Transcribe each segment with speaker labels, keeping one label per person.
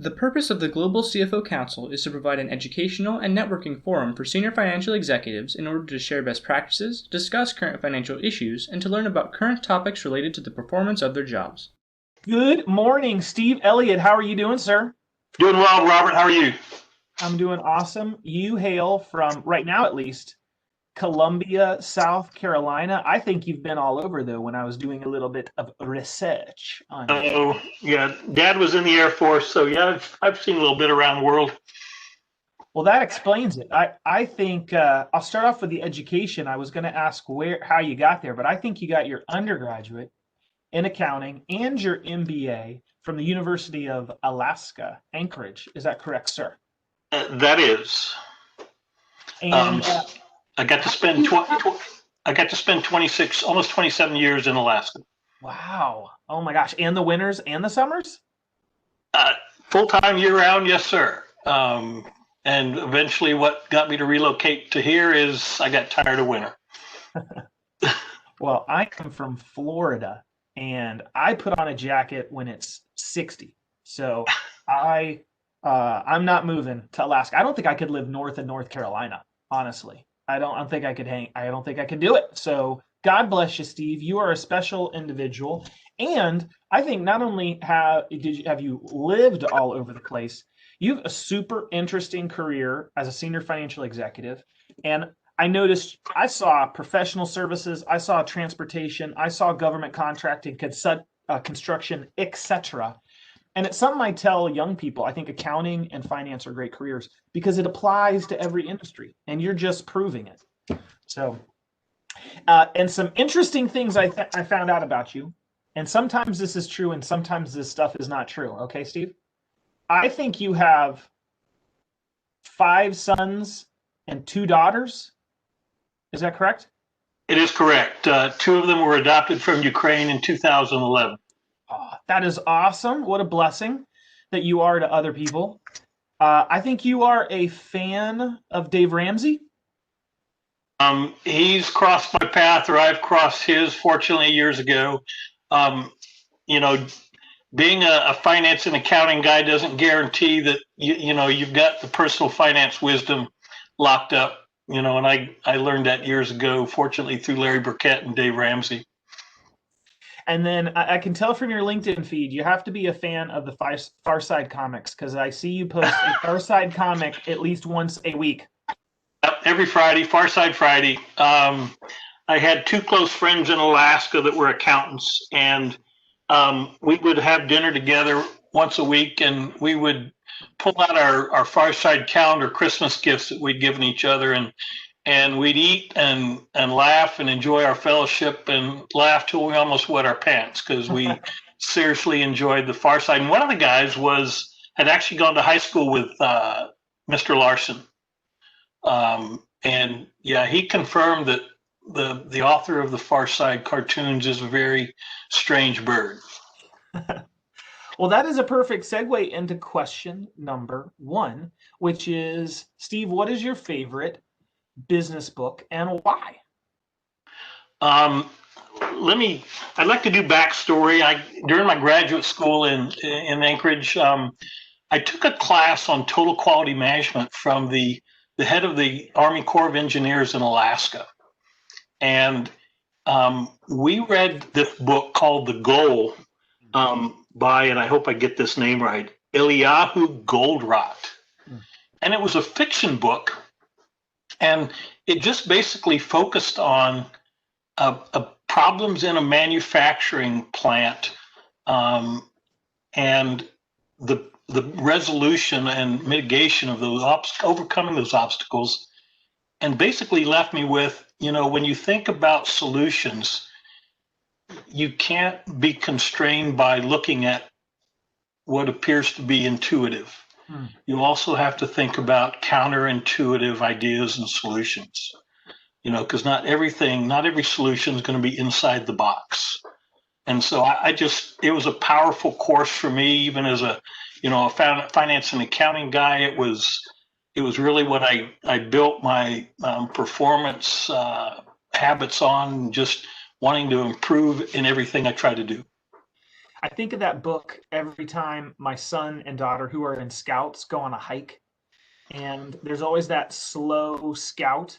Speaker 1: The purpose of the Global CFO Council is to provide an educational and networking forum for senior financial executives in order to share best practices, discuss current financial issues, and to learn about current topics related to the performance of their jobs.
Speaker 2: Good morning, Steve Elliott. How are you doing, sir?
Speaker 3: Doing well, Robert. How are you?
Speaker 2: I'm doing awesome. You hail from, right now at least, Columbia, South Carolina. I think you've been all over, though, when I was doing a little bit of research on you.
Speaker 3: Oh, yeah. Dad was in the Air Force, so yeah, I've seen a little bit around the world.
Speaker 2: Well, that explains it. I think I'll start off with the education. I was going to ask how you got there, but I think you got your undergraduate in accounting and your MBA from the University of Alaska, Anchorage. Is that correct, sir?
Speaker 3: That is.
Speaker 2: And
Speaker 3: I got to spend 26, almost 27 years in Alaska.
Speaker 2: wow. Oh my gosh. And the winters and the summers?
Speaker 3: Full-time year-round, yes, sir. And eventually what got me to relocate to here is I got tired of winter.
Speaker 2: Well, I come from Florida and I put on a jacket when it's 60. So I'm not moving to Alaska. I don't think I could live north of North Carolina, honestly. I don't think I could do it. So God bless you, Steve. You are a special individual. And I think not only have you lived all over the place, you have a super interesting career as a senior financial executive. And I saw professional services, I saw transportation, I saw government contracting, construction, etc. And it's something I tell young people. I think accounting and finance are great careers because it applies to every industry, and you're just proving it. So, and some interesting things I found out about you, and sometimes this is true and sometimes this stuff is not true. Okay, Steve? I think you have 5 sons and 2 daughters. Is that correct?
Speaker 3: It is correct. 2 of them were adopted from Ukraine in 2011.
Speaker 2: Oh, that is awesome. What a blessing that you are to other people. I think you are a fan of Dave Ramsey.
Speaker 3: He's crossed my path, or I've crossed his, fortunately, years ago. You know, being a finance and accounting guy doesn't guarantee that you've got the personal finance wisdom locked up. And I learned that years ago, fortunately, through Larry Burkett and Dave Ramsey.
Speaker 2: And then I can tell from your LinkedIn feed, you have to be a fan of the Far Side comics, because I see you post a Far Side comic at least once a week.
Speaker 3: Every Friday, Far Side Friday. I had 2 close friends in Alaska that were accountants, and we would have dinner together once a week, and we would pull out our Far Side calendar Christmas gifts that we'd given each other, and we'd eat and laugh and enjoy our fellowship and laugh till we almost wet our pants because we seriously enjoyed the Far Side. And one of the guys had actually gone to high school with Mr. Larson. And yeah, he confirmed that the author of the Far Side cartoons is a very strange bird.
Speaker 2: Well, that is a perfect segue into question number 1, which is, Steve, what is your favorite business book and why?
Speaker 3: I'd like to do backstory. During my graduate school in Anchorage, I took a class on total quality management from the head of the Army Corps of Engineers in Alaska. And we read this book called The Goal by, and I hope I get this name right, Elliott Goldratt. And it was a fiction book. And it just basically focused on problems in a manufacturing plant and the resolution and mitigation of those overcoming those obstacles, and basically left me with, when you think about solutions, you can't be constrained by looking at what appears to be intuitive. You also have to think about counterintuitive ideas and solutions, because not every solution is going to be inside the box. And so it was a powerful course for me, even as a finance and accounting guy. It was really what I built my performance habits on, just wanting to improve in everything I try to do.
Speaker 2: I think of that book every time my son and daughter, who are in scouts, go on a hike. And there's always that slow scout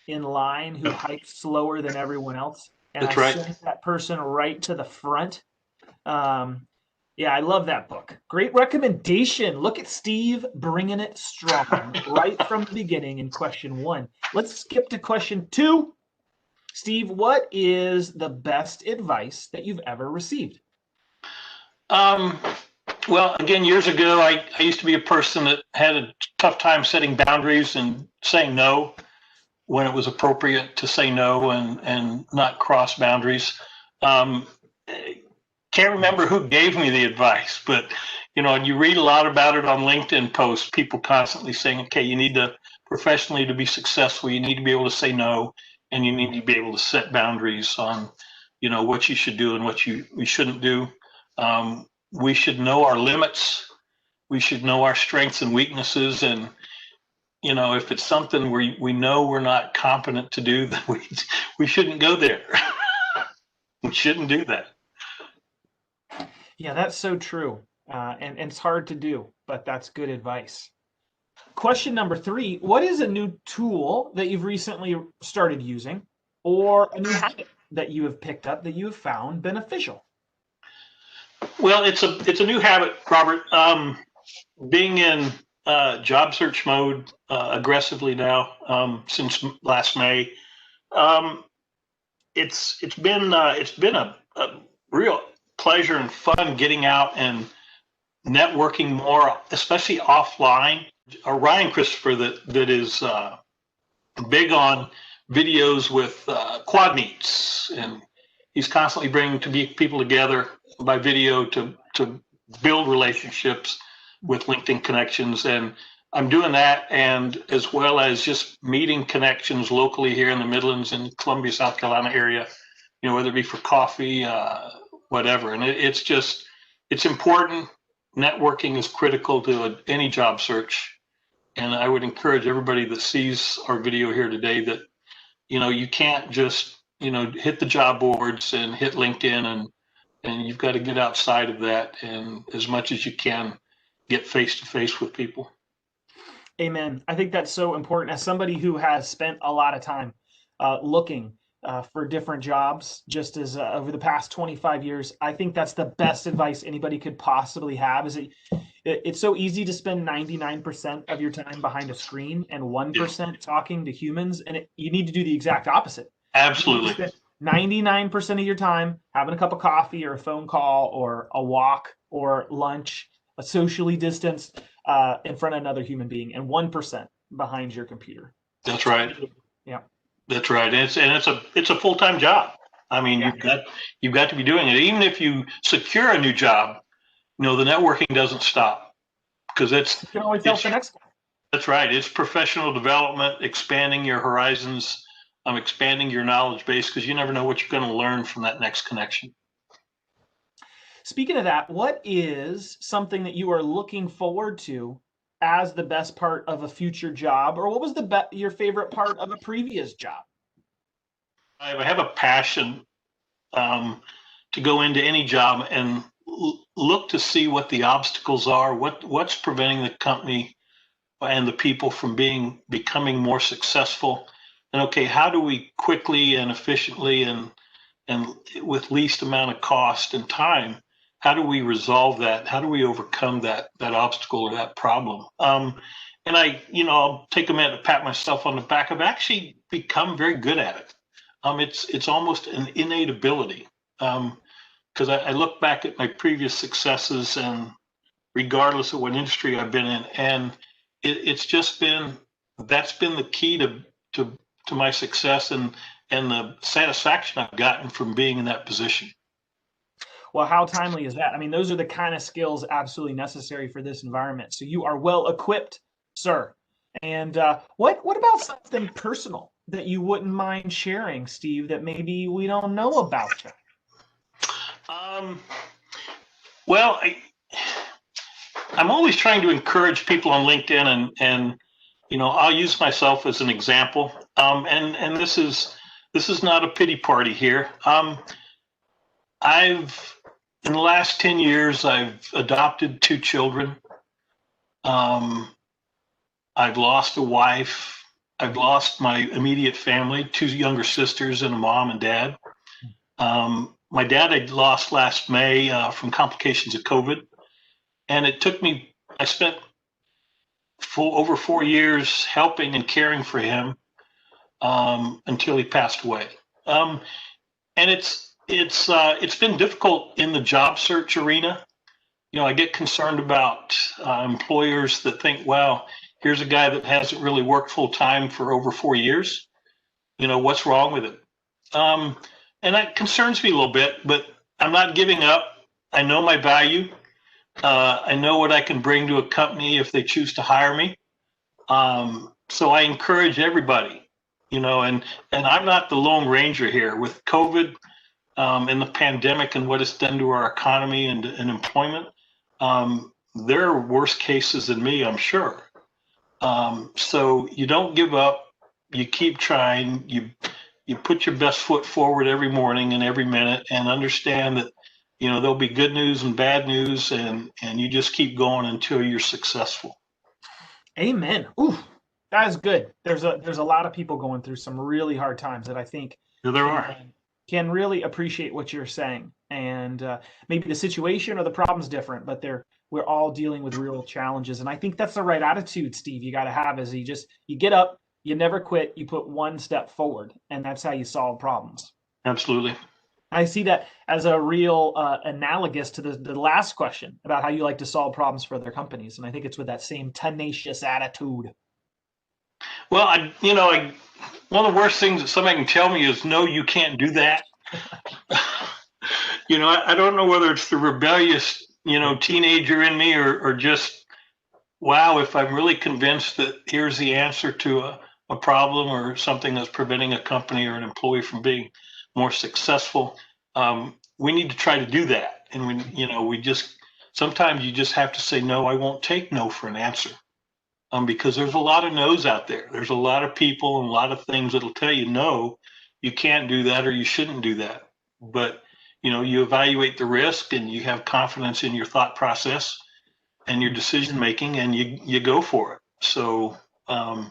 Speaker 2: in line who hikes slower than everyone else. And I
Speaker 3: That's right.
Speaker 2: send that person right to the front. Um, yeah, I love that book. Great recommendation. Look at Steve bringing it strong right from the beginning in question 1. Let's skip to question 2. Steve, what is the best advice that you've ever received?
Speaker 3: Um, well, again, years ago, I used to be a person that had a tough time setting boundaries and saying no when it was appropriate to say no and not cross boundaries. Um, can't remember who gave me the advice, but and you read a lot about it on LinkedIn posts, people constantly saying, okay, you need to professionally to be successful, you need to be able to say no, and you need to be able to set boundaries on, what you should do and what we shouldn't do. We should know our limits. We should know our strengths and weaknesses. And, if it's something we know we're not competent to do, then we shouldn't go there. We shouldn't do that.
Speaker 2: Yeah, that's so true. And it's hard to do, but that's good advice. Question number 3, what is a new tool that you've recently started using or a new habit that you have picked up that you have found beneficial?
Speaker 3: Well, it's a new habit, Robert. Being in job search mode aggressively now since last May. It's been a real pleasure and fun getting out and networking more, especially offline. Ryan Christopher that is big on videos with quad meets, and he's constantly bringing people together by video to build relationships with LinkedIn connections. And I'm doing that, and as well as just meeting connections locally here in the Midlands and Columbia, South Carolina area, whether it be for coffee, whatever. And it's important. Networking is critical to any job search. And I would encourage everybody that sees our video here today that, you can't just, hit the job boards and hit LinkedIn, and you've got to get outside of that, and as much as you can get face to face with people.
Speaker 2: Amen. I think that's so important. As somebody who has spent a lot of time looking for different jobs, just as over the past 25 years, I think that's the best advice anybody could possibly have. It's so easy to spend 99% of your time behind a screen and 1% talking to humans, and you need to do the exact opposite.
Speaker 3: Absolutely.
Speaker 2: 99% of your time having a cup of coffee or a phone call or a walk or lunch, a socially distanced in front of another human being, and 1% behind your computer.
Speaker 3: That's right.
Speaker 2: Yeah,
Speaker 3: that's right. And it's a full-time job. I mean, you've got to be doing it. Even if you secure a new job, the networking doesn't stop, because
Speaker 2: you can always help the next guy.
Speaker 3: That's right. It's professional development, expanding your horizons, expanding your knowledge base, because you never know what you're going to learn from that next connection.
Speaker 2: Speaking of that, what is something that you are looking forward to as the best part of a future job, or what was your favorite part of a previous job?
Speaker 3: I have a passion to go into any job and look to see what the obstacles are, what's preventing the company and the people from becoming more successful, and okay, how do we quickly and efficiently and with least amount of cost and time, how do we resolve that? How do we overcome that obstacle or that problem? And I'll take a minute to pat myself on the back. I've actually become very good at it. It's almost an innate ability, because I look back at my previous successes, and regardless of what industry I've been in, and that's been the key to my success and the satisfaction I've gotten from being in that position.
Speaker 2: Well, how timely is that? I mean, those are the kind of skills absolutely necessary for this environment. So you are well equipped, sir. And what about something personal that you wouldn't mind sharing, Steve, that maybe we don't know about you?
Speaker 3: Well, I'm always trying to encourage people on LinkedIn, and I'll use myself as an example. And this is not a pity party here. I've in the last 10 years, I've adopted 2 children. I've lost a wife. I've lost my immediate family, 2 younger sisters and a mom and dad. My dad I lost last May from complications of COVID. And it took me, I spent over 4 years helping and caring for him until he passed away. And it's been difficult in the job search arena. I get concerned about employers that think, well, here's a guy that hasn't really worked full time for over 4 years. What's wrong with it? And that concerns me a little bit, but I'm not giving up. I know my value. I know what I can bring to a company if they choose to hire me. So I encourage everybody, and I'm not the lone ranger here with COVID and the pandemic and what it's done to our economy and employment. There are worse cases than me, I'm sure. So you don't give up. You keep trying. You put your best foot forward every morning and every minute, and understand that there'll be good news and bad news, and you just keep going until you're successful.
Speaker 2: Amen. Ooh, that is good. There's a lot of people going through some really hard times that I think can really appreciate what you're saying. And maybe the situation or the problem's different, but we're all dealing with real challenges. And I think that's the right attitude, Steve, you got to have, is you get up, you never quit, you put one step forward, and that's how you solve problems.
Speaker 3: Absolutely.
Speaker 2: I see that as a real analogous to the last question about how you like to solve problems for other companies. And I think it's with that same tenacious attitude.
Speaker 3: Well, one of the worst things that somebody can tell me is, no, you can't do that. I don't know whether it's the rebellious, teenager in me or just, wow, if I'm really convinced that here's the answer to a problem or something that's preventing a company or an employee from being more successful, we need to try to do that. And sometimes you just have to say, no, I won't take no for an answer. Because there's a lot of no's out there. There's a lot of people and a lot of things that'll tell you, no, you can't do that or you shouldn't do that. But, you evaluate the risk and you have confidence in your thought process and your decision making, and you go for it. So, and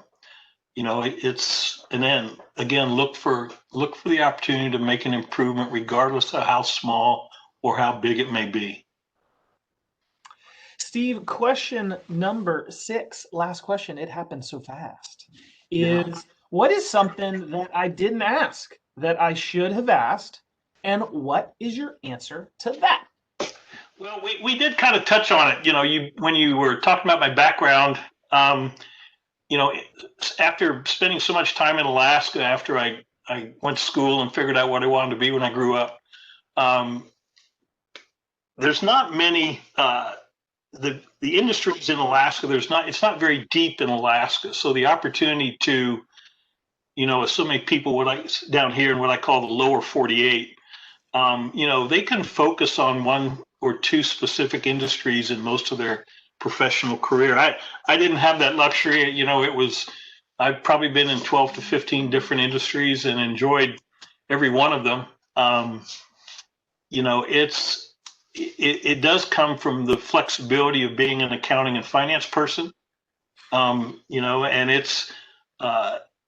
Speaker 3: then again, look for the opportunity to make an improvement, regardless of how small or how big it may be.
Speaker 2: Steve, question number 6, last question. It happened so fast. What is something that I didn't ask that I should have asked, and what is your answer to that?
Speaker 3: Well, we did kind of touch on it. When you were talking about my background, after spending so much time in Alaska, after I went to school and figured out what I wanted to be when I grew up, there's not many. The industries in Alaska, it's not very deep in Alaska. So the opportunity to, as so many people down here in what I call the lower 48, they can focus on one or two specific industries in most of their professional career. I didn't have that luxury. I've probably been in 12 to 15 different industries and enjoyed every one of them. It does come from the flexibility of being an accounting and finance person, and it's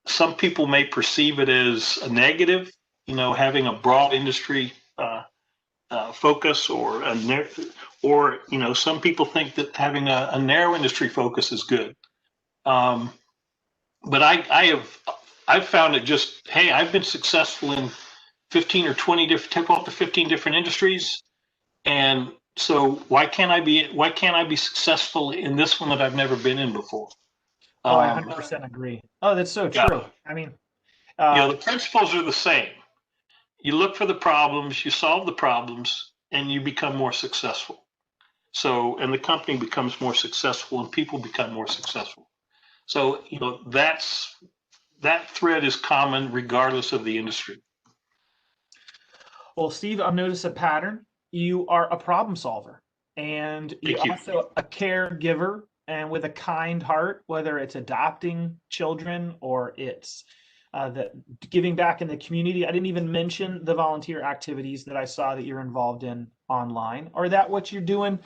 Speaker 3: some people may perceive it as a negative, having a broad industry focus, or some people think that having a narrow industry focus is good. But I've found it just, hey, I've been successful in 15 or 20 different, up to 15 different industries. And so why can't I be successful in this one that I've never been in before?
Speaker 2: I 100% agree. Oh, that's so true. Yeah. I mean,
Speaker 3: the principles are the same. You look for the problems, you solve the problems, and you become more successful. So, and the company becomes more successful, and people become more successful. So, that thread is common regardless of the industry.
Speaker 2: Well, Steve, I've noticed a pattern. You are a problem solver, and you're also a caregiver, and with a kind heart, whether it's adopting children or it's the giving back in the community. I didn't even mention the volunteer activities that I saw that you're involved in online, or that what you're doing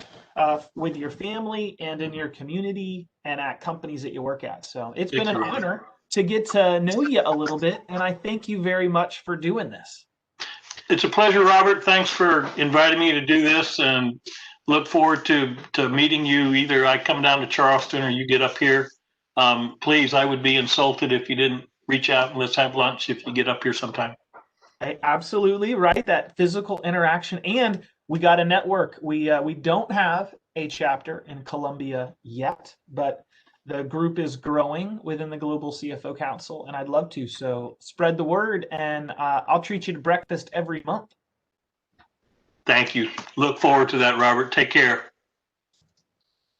Speaker 2: with your family and in your community and at companies that you work at. So it's been an honor to get to know you a little bit, and I thank you very much for doing this.
Speaker 3: It's a pleasure, Robert. Thanks for inviting me to do this, and look forward to meeting you. Either I come down to Charleston or you get up here. Please, I would be insulted if you didn't reach out and let's have lunch if you get up here sometime.
Speaker 2: Absolutely right. That physical interaction, and we got a network. We don't have a chapter in Columbia yet, but the group is growing within the Global CFO Council, and I'd love to. So spread the word, and I'll treat you to breakfast every month.
Speaker 3: Thank you. Look forward to that, Robert. Take care.